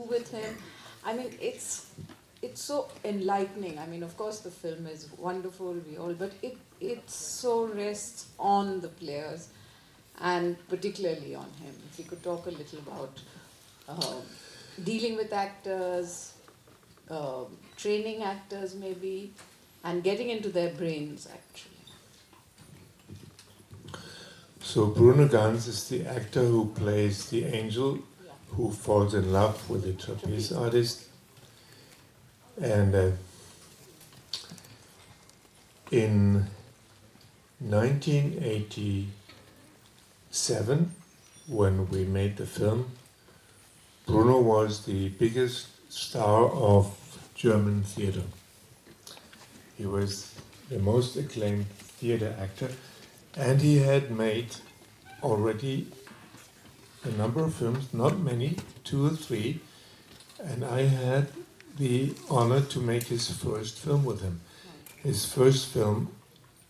with him. I mean, it's so enlightening. I mean, of course, the film is wonderful, but it so rests on the players, and particularly on him. If you could talk a little about dealing with actors, training actors maybe, and getting into their brains actually. So Bruno Ganz is the actor who plays the angel who falls in love with the trapeze artist. And in 1987, when we made the film, Bruno was the biggest star of German theater. He was the most acclaimed theater actor, and he had made already a number of films, not many, 2 or 3, and I had the honor to make his first film with him. His first film,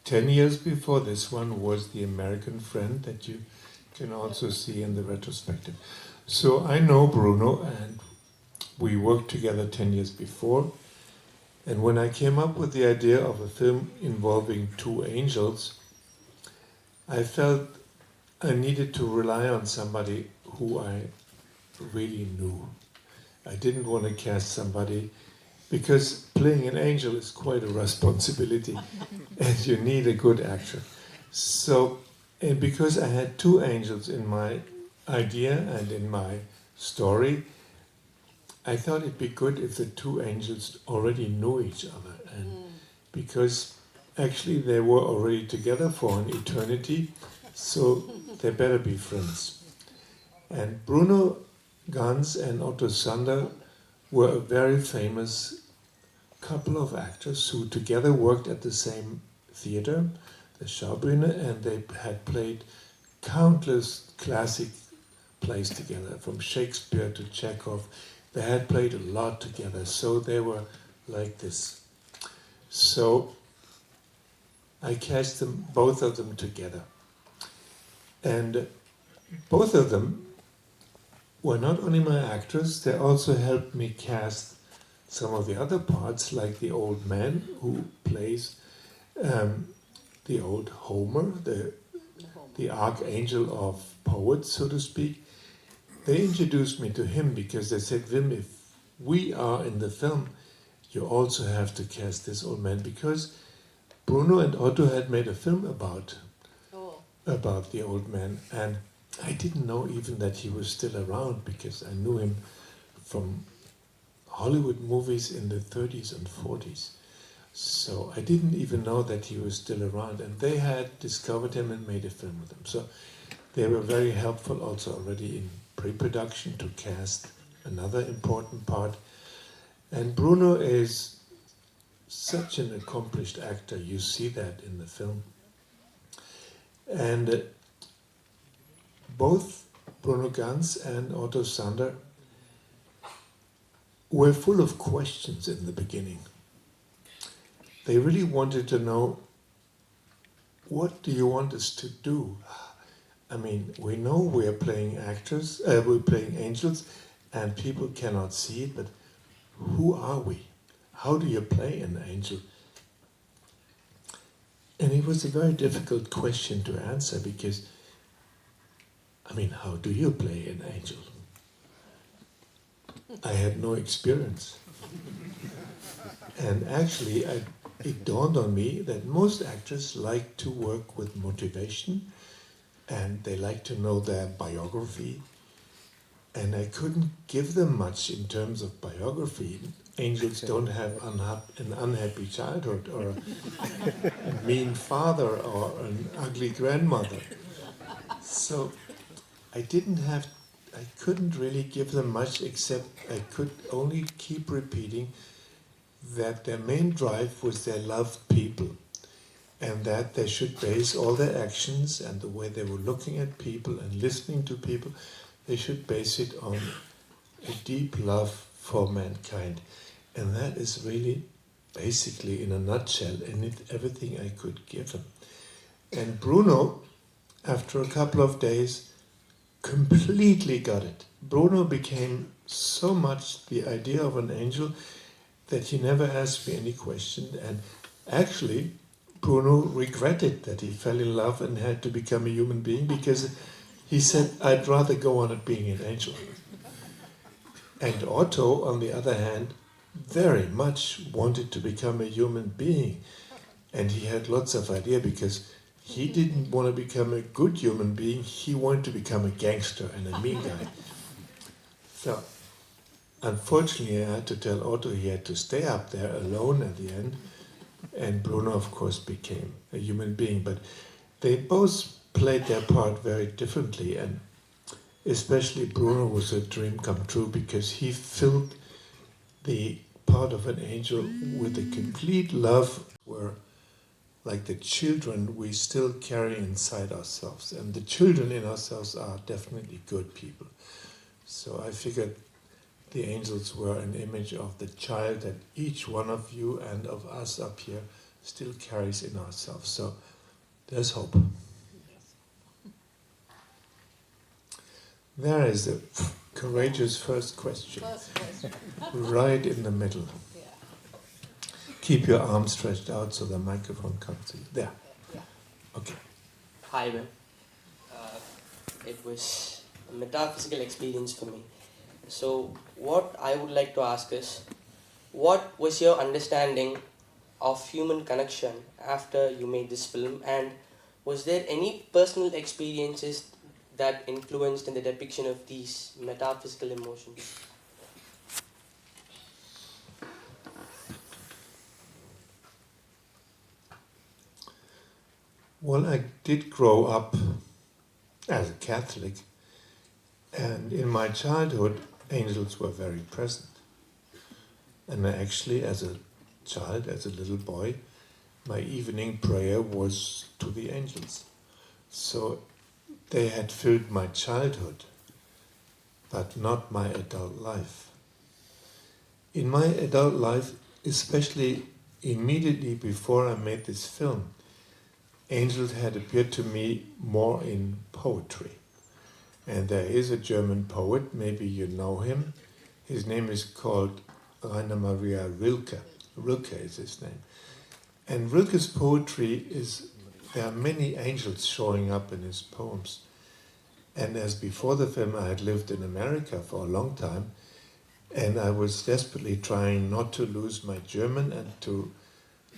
10 years before this one, was The American Friend, that you can also see in the retrospective. So I know Bruno, and we worked together 10 years before. And when I came up with the idea of a film involving 2 angels, I felt I needed to rely on somebody who I really knew. I didn't want to cast somebody, because playing an angel is quite a responsibility, and you need a good actor. So, and because I had 2 angels in my idea and in my story, I thought it'd be good if the 2 angels already knew each other, and because actually they were already together for an eternity, so they better be friends. And Bruno Ganz and Otto Sander were a very famous couple of actors who together worked at the same theater, the Schaubühne, and they had played countless classic plays together, from Shakespeare to Chekhov. They had played a lot together, so they were like this. So I cast them, both of them together. And both of them were not only my actors, they also helped me cast some of the other parts, like the old man who plays the old Homer, the archangel of poets, so to speak. They introduced me to him because they said, Wim, if we are in the film, you also have to cast this old man, because Bruno and Otto had made a film about the old man, and I didn't know even that he was still around, because I knew him from Hollywood movies in the 30s and 40s. So I didn't even know that he was still around, and they had discovered him and made a film with him. So they were very helpful also already in pre-production to cast another important part. And Bruno is such an accomplished actor, you see that in the film. And both Bruno Ganz and Otto Sander were full of questions in the beginning. They really wanted to know, what do you want us to do? I mean, we know we're playing actors, we're playing angels, and people cannot see it, but who are we? How do you play an angel? And it was a very difficult question to answer, because, I mean, how do you play an angel? I had no experience. And actually, it dawned on me that most actors like to work with motivation, and they like to know their biography. And I couldn't give them much in terms of biography. Angels don't have an unhappy childhood, or a mean father, or an ugly grandmother. So I couldn't really give them much, except I could only keep repeating that their main drive was they loved people, and that they should base all their actions and the way they were looking at people and listening to people, they should base it on a deep love for mankind. And that is really, basically, in a nutshell, everything I could give them. And Bruno, after a couple of days, completely got it. Bruno became so much the idea of an angel that he never asked me any question. And actually, Bruno regretted that he fell in love and had to become a human being, because he said, I'd rather go on at being an angel. And Otto, on the other hand, very much wanted to become a human being. And he had lots of ideas, because he didn't want to become a good human being, he wanted to become a gangster and a mean guy. So, unfortunately, I had to tell Otto he had to stay up there alone at the end, and Bruno, of course, became a human being. But they both played their part very differently, and especially Bruno was a dream come true, because he filled the part of an angel with a complete love, where like the children we still carry inside ourselves. And the children in ourselves are definitely good people. So I figured the angels were an image of the child that each one of you and of us up here still carries in ourselves. So there's hope. There is a courageous first question. Right in the middle. Keep your arms stretched out so the microphone comes in. There. Okay. Hi, Wim. It was a metaphysical experience for me. So, what I would like to ask is, what was your understanding of human connection after you made this film, and was there any personal experiences that influenced in the depiction of these metaphysical emotions? Well, I did grow up as a Catholic, and in my childhood, angels were very present. And actually, as a child, as a little boy, my evening prayer was to the angels. So they had filled my childhood, but not my adult life. In my adult life, especially immediately before I made this film, angels had appeared to me more in poetry. And there is a German poet, maybe you know him. His name is called Rainer Maria Rilke. Rilke is his name. And Rilke's poetry is, there are many angels showing up in his poems. And as before the film, I had lived in America for a long time, and I was desperately trying not to lose my German and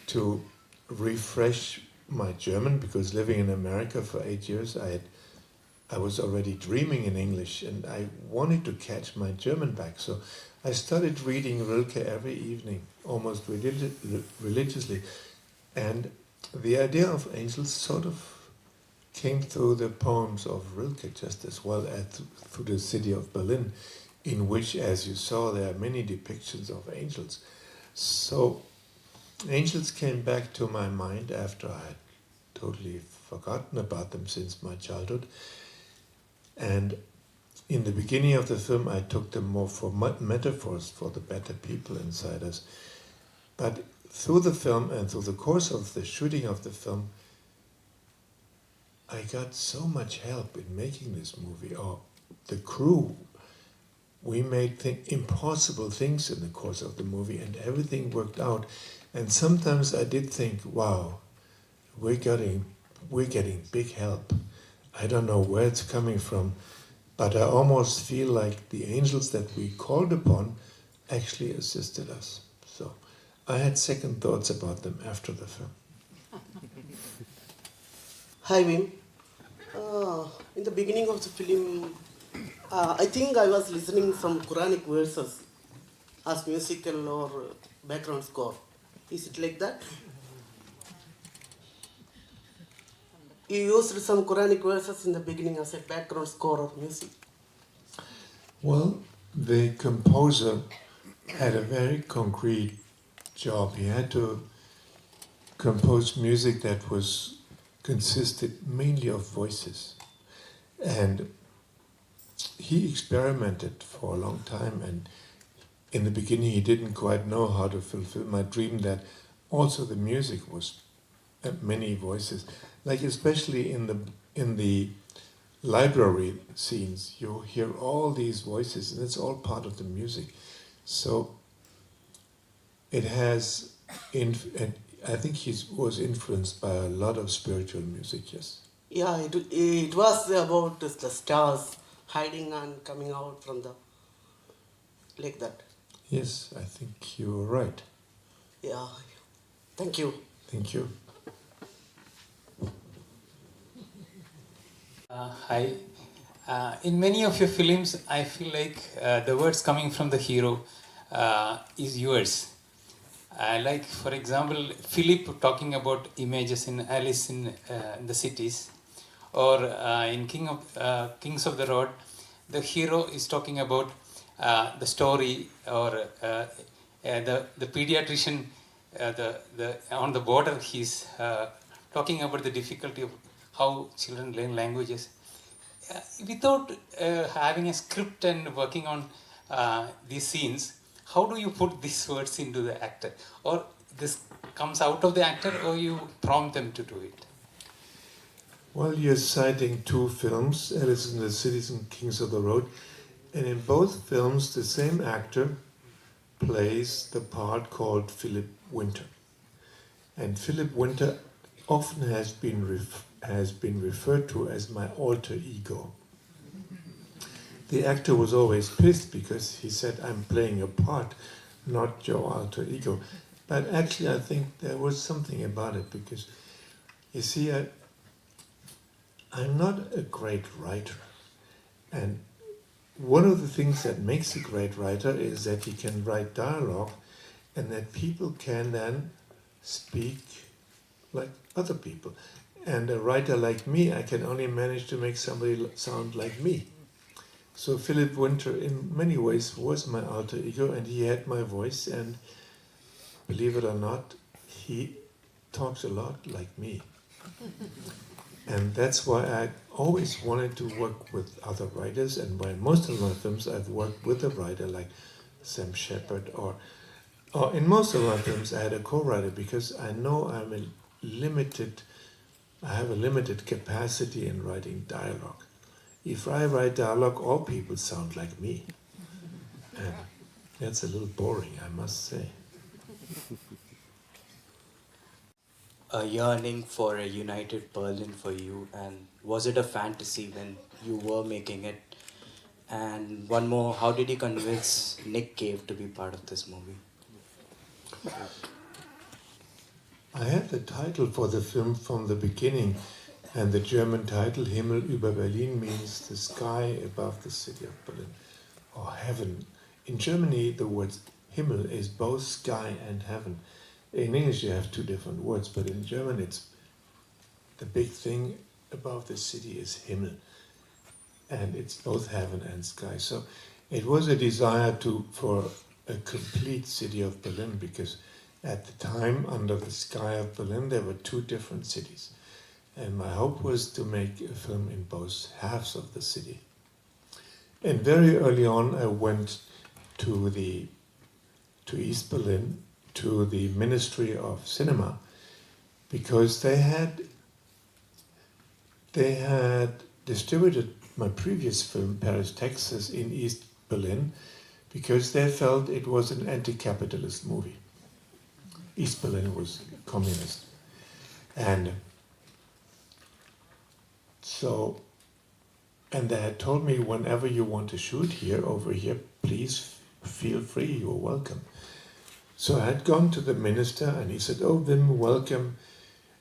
to refresh my German, because living in America for 8 years, I was already dreaming in English, and I wanted to catch my German back. So I started reading Rilke every evening, almost religiously. And the idea of angels sort of came through the poems of Rilke just as well as through the city of Berlin, in which, as you saw, there are many depictions of angels. So angels came back to my mind after I had totally forgotten about them since my childhood. And in the beginning of the film, I took them more for metaphors for the better people inside us. But through the film and through the course of the shooting of the film, I got so much help in making this movie. Or the crew, we made impossible things in the course of the movie, and everything worked out. And sometimes I did think, wow, we're getting big help. I don't know where it's coming from, but I almost feel like the angels that we called upon actually assisted us. So I had second thoughts about them after the film. Hi, Wim. In the beginning of the film, I think I was listening some Quranic verses as musical or background score. Is it like that? You used some Quranic verses in the beginning as a background score of music. Well, the composer had a very concrete job. He had to compose music that consisted mainly of voices. And he experimented for a long time, and in the beginning he didn't quite know how to fulfill my dream that also the music was many voices, like especially in the library scenes, you hear all these voices, and it's all part of the music. So it has, and I think he was influenced by a lot of spiritual music, yes. Yeah, it was about the stars hiding and coming out from the, like that. Yes, I think you're right. Yeah, thank you. Thank you. Hi. In many of your films, I feel like the words coming from the hero is yours. Like, for example, Philip talking about images in Alice in the Cities, or in Kings of the Road, the hero is talking about the story, or the pediatrician, the on the border, he's talking about the difficulty of how children learn languages. Without having a script and working on these scenes, how do you put these words into the actor? Or this comes out of the actor, or you prompt them to do it? Well, you're citing two films, Alice in the Cities and Kings of the Road, and in both films the same actor plays the part called Philip Winter. And Philip Winter often has been referred to as my alter ego. The actor was always pissed because he said, I'm playing a part, not your alter ego. But actually I think there was something about it, because you see, I'm not a great writer. And one of the things that makes a great writer is that he can write dialogue and that people can then speak like other people. And a writer like me, I can only manage to make somebody sound like me. So Philip Winter, in many ways, was my alter ego, and he had my voice, and believe it or not, he talks a lot like me. And that's why I always wanted to work with other writers, and by most of my films I've worked with a writer like Sam Shepard, or in most of my films I had a co-writer, because I know I have a limited capacity in writing dialogue. If I write dialogue, all people sound like me. And that's a little boring, I must say. A yearning for a united Berlin for you, and was it a fantasy when you were making it? And one more, how did you convince Nick Cave to be part of this movie? I had the title for the film from the beginning, and the German title, Himmel über Berlin, means the sky above the city of Berlin, or heaven. In Germany, the word Himmel is both sky and heaven. In English, you have two different words, but in German, it's the big thing above the city is Himmel, and it's both heaven and sky. So it was a desire for a complete city of Berlin, because at the time, under the sky of Berlin, there were two different cities. And my hope was to make a film in both halves of the city. And very early on, I went to East Berlin, to the Ministry of Cinema, because they had distributed my previous film, Paris, Texas, in East Berlin, because they felt it was an anti-capitalist movie. East Berlin was communist. And they had told me, whenever you want to shoot here, over here, please feel free, you're welcome. So I had gone to the minister, and he said, oh, Wim, welcome,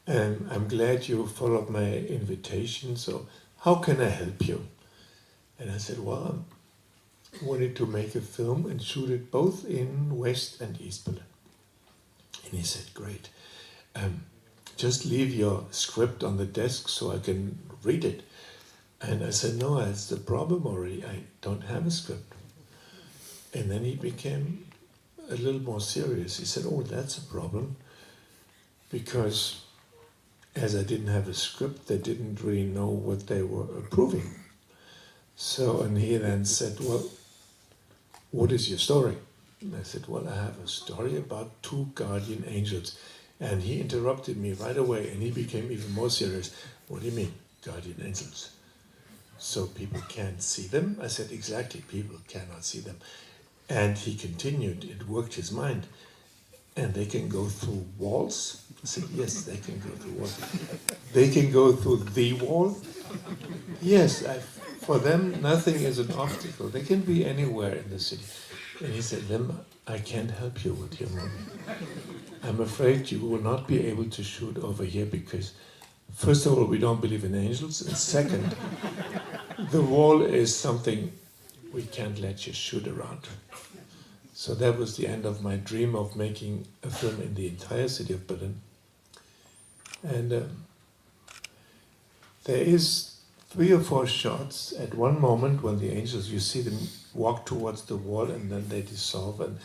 and I'm glad you followed my invitation, so how can I help you? And I said, well, I wanted to make a film and shoot it both in West and East Berlin. And he said, great. Just leave your script on the desk so I can read it. And I said, no, that's the problem already. I don't have a script. And then he became a little more serious. He said, oh, that's a problem. Because as I didn't have a script, they didn't really know what they were approving. So, and he then said, well, what is your story? And I said, well, I have a story about two guardian angels. And he interrupted me right away, and he became even more serious. What do you mean, guardian angels? So people can't see them. I said, exactly, people cannot see them. And he continued, it worked his mind. And they can go through walls? I said, yes, they can go through walls. They can go through the wall? Yes, for them, nothing is an obstacle. They can be anywhere in the city. And he said, Wim, I can't help you with your movie. I'm afraid you will not be able to shoot over here because, first of all, we don't believe in angels. And second, the wall is something we can't let you shoot around. So that was the end of my dream of making a film in the entire city of Berlin. And there is 3 or 4 shots at one moment when the angels, you see them walk towards the wall and then they dissolve. And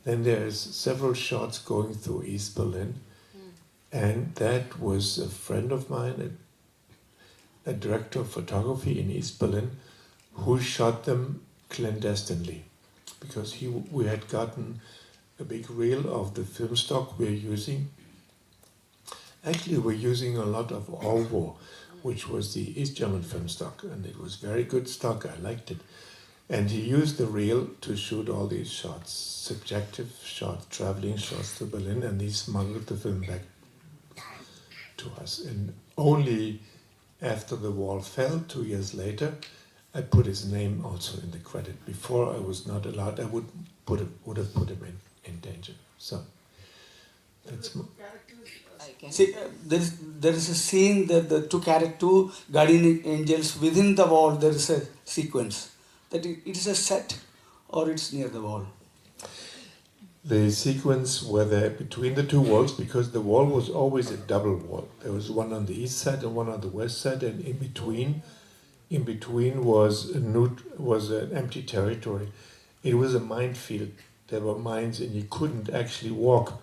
then there's several shots going through East Berlin. And that was a friend of mine, a director of photography in East Berlin, who shot them clandestinely. Because we had gotten a big reel of the film stock we're using. Actually, we're using a lot of Orwo, which was the East German film stock, and it was very good stock, I liked it. And he used the reel to shoot all these shots, subjective shots, traveling shots to Berlin, and he smuggled the film back to us. And only after the wall fell, 2 years later, I put his name also in the credit. Before I was not allowed, I would have put him in danger. So that's See, there is a scene that the two guardian angels within the wall. There is a sequence that it is a set or it's near the wall. The sequence were there between the 2 walls because the wall was always a double wall. There was one on the east side and one on the west side, and in between was an empty territory. It was a minefield. There were mines and you couldn't actually walk.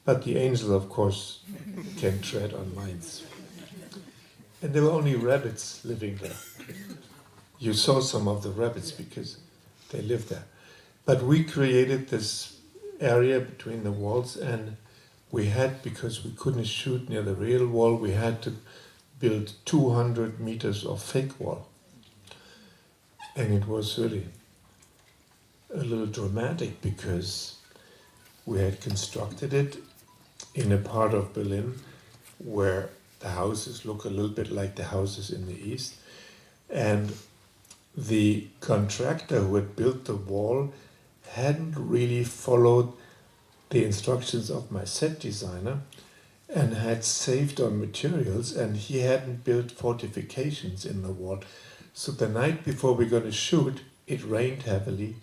But the angels, of course, can tread on mines. And there were only rabbits living there. You saw some of the rabbits because they lived there. But we created this area between the walls, and we had, because we couldn't shoot near the real wall, we had to build 200 meters of fake wall. And it was really a little dramatic because we had constructed it in a part of Berlin where the houses look a little bit like the houses in the east. And the contractor who had built the wall hadn't really followed the instructions of my set designer and had saved on materials, and he hadn't built fortifications in the wall. So the night before we were going to shoot, it rained heavily,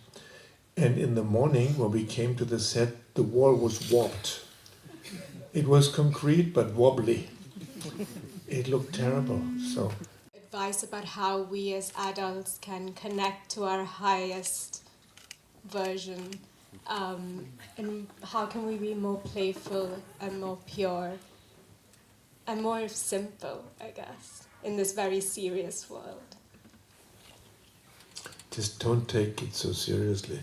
and in the morning when we came to the set, the wall was warped. It was concrete but wobbly. It looked terrible. So advice about how we as adults can connect to our highest version, and how can we be more playful and more pure and more simple, I guess, in this very serious world. just don't take it so seriously.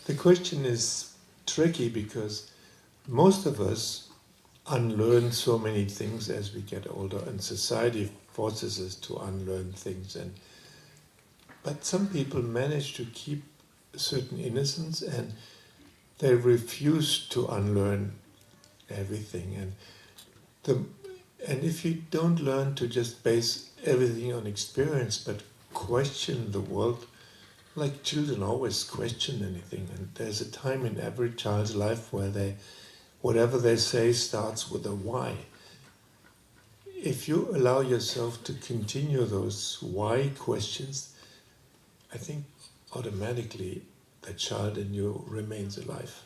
The question is tricky because most of us unlearn so many things as we get older, and society forces us to unlearn things. But some people manage to keep a certain innocence, and they refuse to unlearn everything. And if you don't learn to just base everything on experience, but question the world, like children always question anything, and there's a time in every child's life where whatever they say starts with a why. If you allow yourself to continue those why questions, I think automatically the child in you remains alive.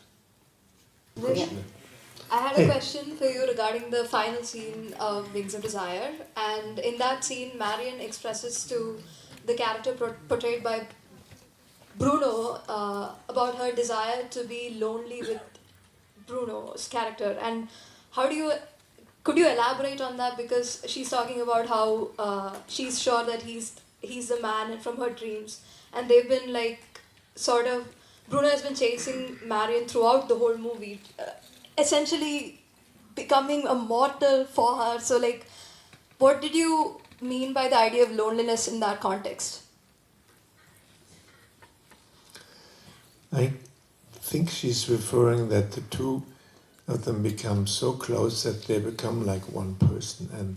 I had a question for you regarding the final scene of Wings of Desire, and in that scene Marion expresses to the character portrayed by Bruno about her desire to be lonely with Bruno's character. And could you elaborate on that, because she's talking about how she's sure that he's the man from her dreams, and they've been Bruno has been chasing Marion throughout the whole movie, essentially becoming a mortal for her. So, like, what did you mean by the idea of loneliness in that context? I think she's referring that the two of them become so close that they become like one person, and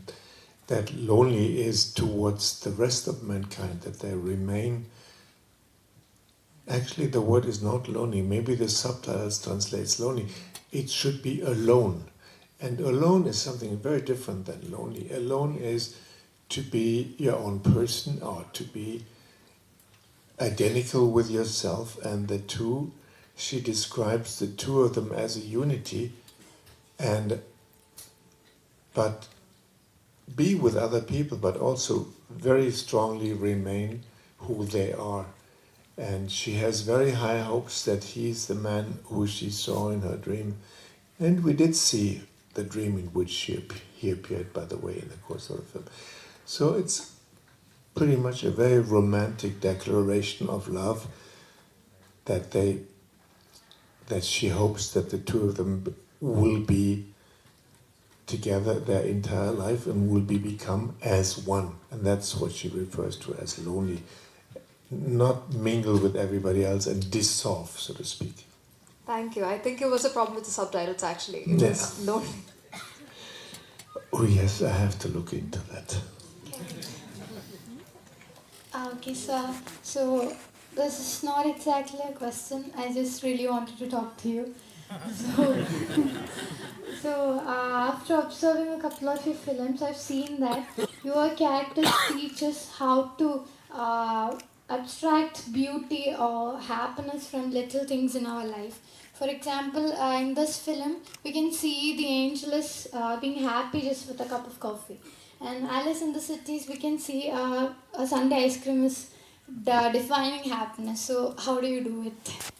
that lonely is towards the rest of mankind, that they remain. Actually, the word is not lonely. Maybe the subtitles translates lonely. It should be alone. And alone is something very different than lonely. Alone is to be your own person, or to be identical with yourself, and the two, she describes the two of them as a unity, but be with other people, but also very strongly remain who they are. And she has very high hopes that he's the man who she saw in her dream. And we did see the dream in which he appeared, by the way, in the course of the film. So it's pretty much a very romantic declaration of love, that she hopes that the two of them will be together their entire life and will become as one. And that's what she refers to as lonely. Not mingle with everybody else and dissolve, so to speak. Thank you. I think it was a problem with the subtitles, actually. It was lonely. Oh yes, I have to look into that. Okay, so this is not exactly a question. I just really wanted to talk to you. So after observing a couple of your films, I've seen that your characters teach us how to abstract beauty or happiness from little things in our life. For example, in this film, we can see the angel is being happy just with a cup of coffee. And Alice in the Cities, we can see a Sunday ice cream is defining happiness. So how do you do it?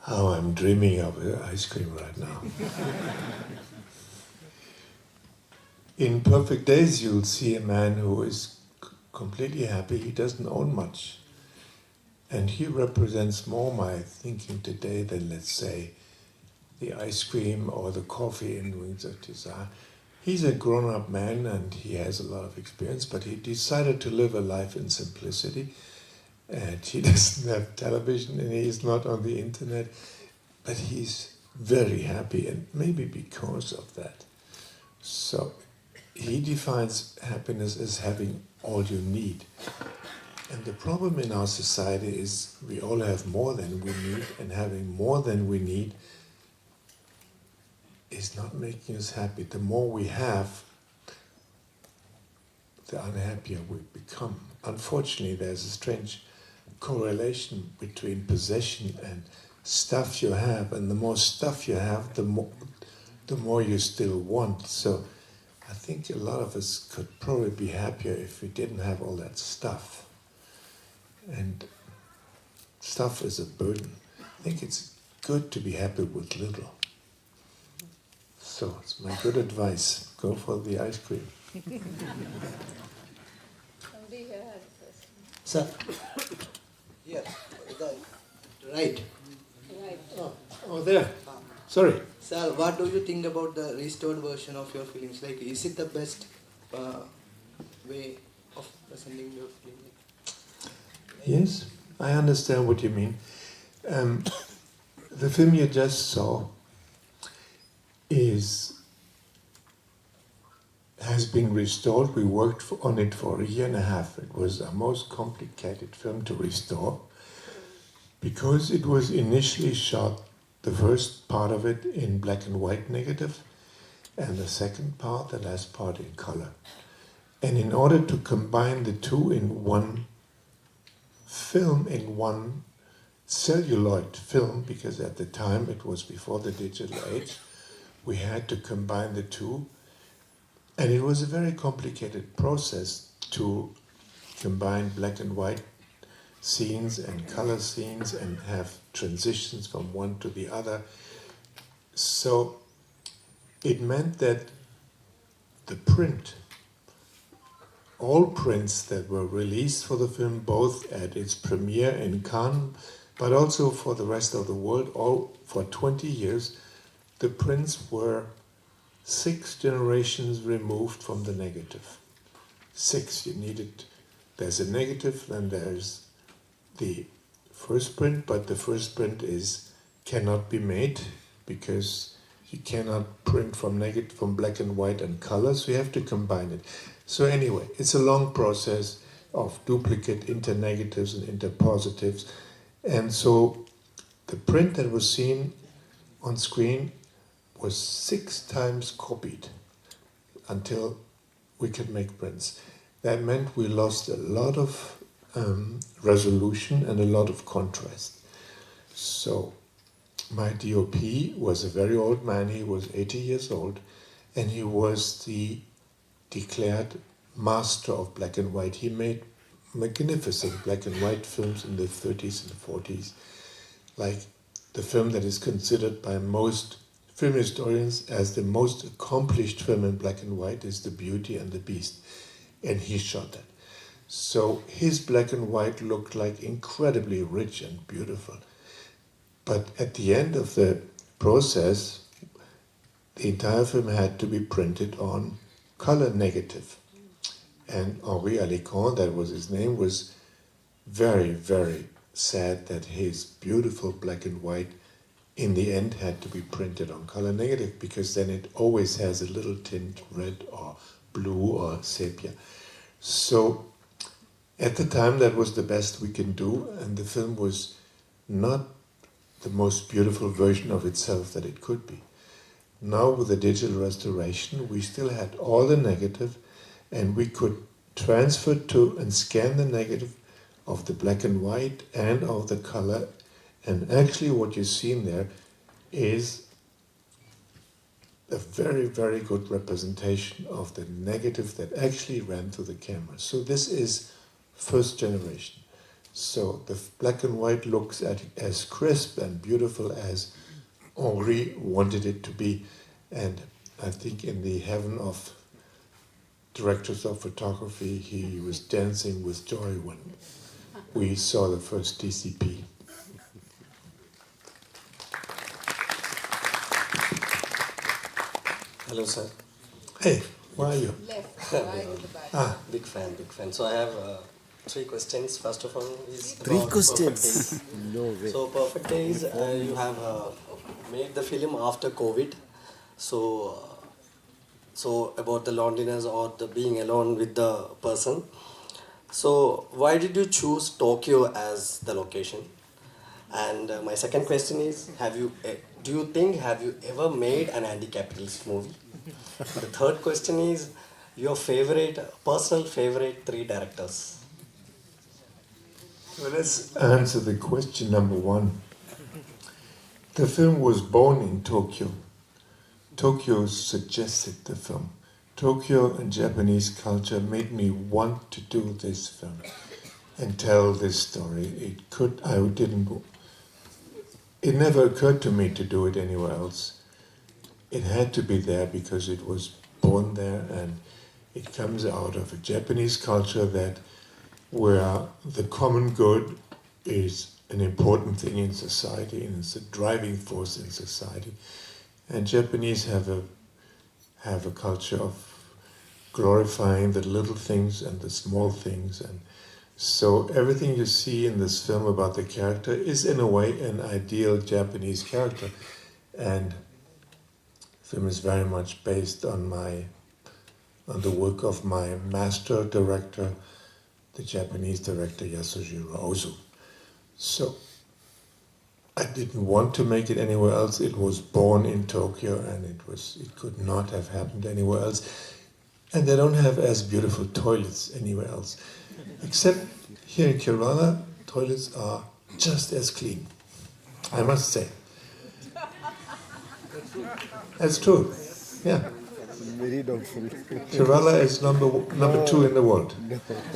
Oh, I'm dreaming of ice cream right now. In Perfect Days, you'll see a man who is completely happy. He doesn't own much. And he represents more my thinking today than, let's say, the ice cream or the coffee in Wings of Desire. He's a grown-up man and he has a lot of experience, but he decided to live a life in simplicity. And he doesn't have television and he's not on the internet, but he's very happy, and maybe because of that. So he defines happiness as having all you need. And the problem in our society is we all have more than we need, and having more than we need is not making us happy. The more we have, the unhappier we become. Unfortunately, there's a strange correlation between possession and stuff you have, and the more stuff you have, the more you still want. So I think a lot of us could probably be happier if we didn't have all that stuff. And stuff is a burden. I think it's good to be happy with little. So it's my good advice. Go for the ice cream. Somebody here has a question. Sir. Yeah, right. Right. Oh, there. Sorry. Sir, what do you think about the restored version of your films? Like, is it the best way of presenting your film? Yes, I understand what you mean. The film you just saw has been restored. We worked on it for 1.5 years. It was a most complicated film to restore because it was initially shot, the first part of it, in black and white negative, and the second part, the last part, in color. And in order to combine the two in one film, in one celluloid film, because at the time it was before the digital age, we had to combine the two. And it was a very complicated process to combine black and white scenes and color scenes and have transitions from one to the other. So it meant that the print, all prints that were released for the film, both at its premiere in Cannes, but also for the rest of the world, all for 20 years, the prints were 6 generations removed from the negative. 6, you needed, there's a negative, then there's the first print, but the first print cannot be made because you cannot print from black and white and color, so you have to combine it. So anyway, it's a long process of duplicate internegatives and interpositives, and so the print that was seen on screen was 6 times copied until we could make prints. That meant we lost a lot of resolution and a lot of contrast. So my DOP was a very old man, he was 80 years old, and he was the declared master of black and white. He made magnificent black and white films in the 30s and 40s, like the film that is considered by most film historians as the most accomplished film in black and white is The Beauty and the Beast, and he shot that. So his black and white looked like incredibly rich and beautiful. But at the end of the process, the entire film had to be printed on color negative. And Henri Alicant, that was his name, was very, very sad that his beautiful black and white in the end had to be printed on color negative, because then it always has a little tint red or blue or sepia. So at the time that was the best we can do, and the film was not the most beautiful version of itself that it could be. Now with the digital restoration, we still had all the negative, and we could transfer to and scan the negative of the black and white and of the color, and actually what you see in there is a very, very good representation of the negative that actually ran through the camera. So this is first generation. So the black and white looks as crisp and beautiful as Henri wanted it to be. And I think in the heaven of directors of photography, he was dancing with joy when we saw the first DCP. Hello, sir. Hey, where are you? Left, right in the back. Big fan. So I have 3 questions. First of all is 3 about questions. Perfect Days. No way. So Perfect Days, you have made the film after COVID. So about the loneliness or the being alone with the person. So why did you choose Tokyo as the location? And my second question is, have you ever made an anti-capitalist movie? The third question is, your personal favorite 3 directors. So let's answer the question number 1. The film was born in Tokyo. Tokyo suggested the film. Tokyo and Japanese culture made me want to do this film and tell this story. It never occurred to me to do it anywhere else. It had to be there because it was born there, and it comes out of a Japanese culture where the common good is an important thing in society, and it's a driving force in society. And Japanese have a culture of glorifying the little things and the small things, and so everything you see in this film about the character is in a way an ideal Japanese character, and the film is very much based on the work of my master director, the Japanese director Yasujiro Ozu. So I didn't want to make it anywhere else. It was born in Tokyo, and it could not have happened anywhere else. And they don't have as beautiful toilets anywhere else. Except here in Kerala, toilets are just as clean, I must say. That's true. Yeah. Very doubtful. Kerala is number 2 in the world,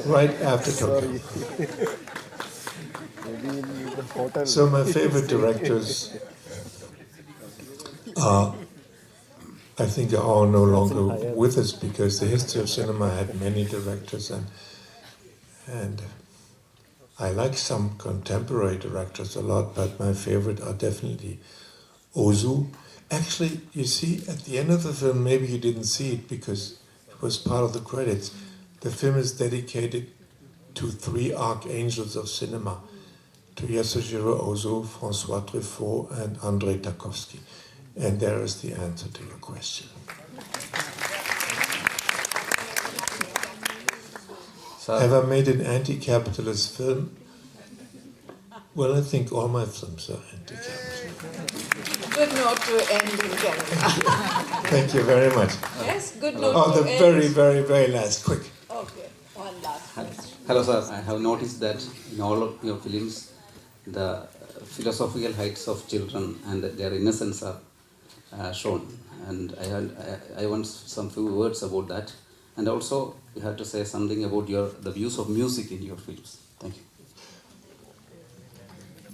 right after Tokyo. Maybe in the hotel. So my favorite directors I think are all no longer with us, because the history of cinema had many directors, and I like some contemporary directors a lot, but my favorite are definitely Ozu. Actually, you see, at the end of the film, maybe you didn't see it because it was part of the credits. The film is dedicated to 3 archangels of cinema, to Yasujiro Ozu, François Truffaut, and Andrei Tarkovsky. And there is the answer to your question. Have I made an anti-capitalist film? Well, I think all my films are anti-capitalist. Good note to end in, Kevin. Thank you very much. Yes, good note Oh, to the end. very, very, very last. Quick. Okay, one last question. Hello, sir. I have noticed that in all of your films, the philosophical heights of children and their innocence are shown. And I want some few words about that. And also, you have to say something about the views of music in your films. Thank you.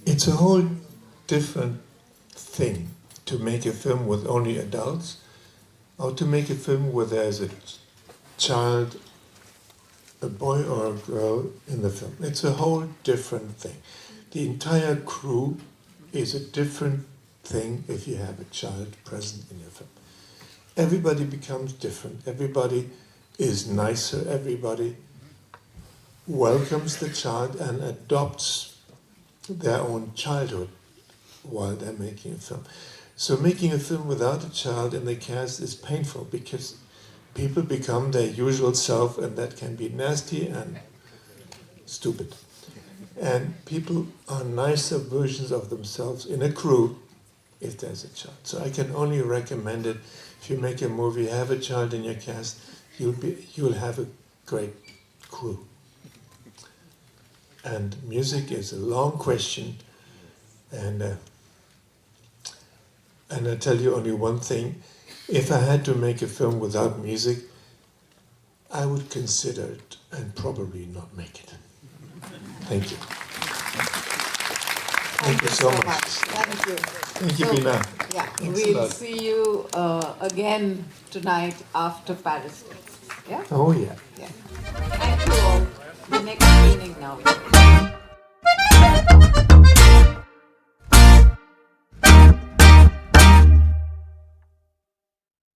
It's a whole different thing to make a film with only adults or to make a film where there's a child, a boy or a girl in the film. It's a whole different thing. The entire crew is a different thing if you have a child present in your film. Everybody becomes different. Everybody is nicer. Everybody welcomes the child and adopts their own childhood while they're making a film. So making a film without a child in the cast is painful because people become their usual self, and that can be nasty and stupid. And people are nicer versions of themselves in a crew if there's a child. So I can only recommend it. If you make a movie, have a child in your cast, you'll have a great crew. And music is a long question, and I tell you only one thing. If I had to make a film without music, I would consider it and probably not make it. Thank you. Thank you so much. Thank you. Thank you, So, Bina. Yeah, Thanks a we'll lot. see you again tonight after Paris. Yeah? Oh, yeah. Yeah. Thank you all. The next meeting now.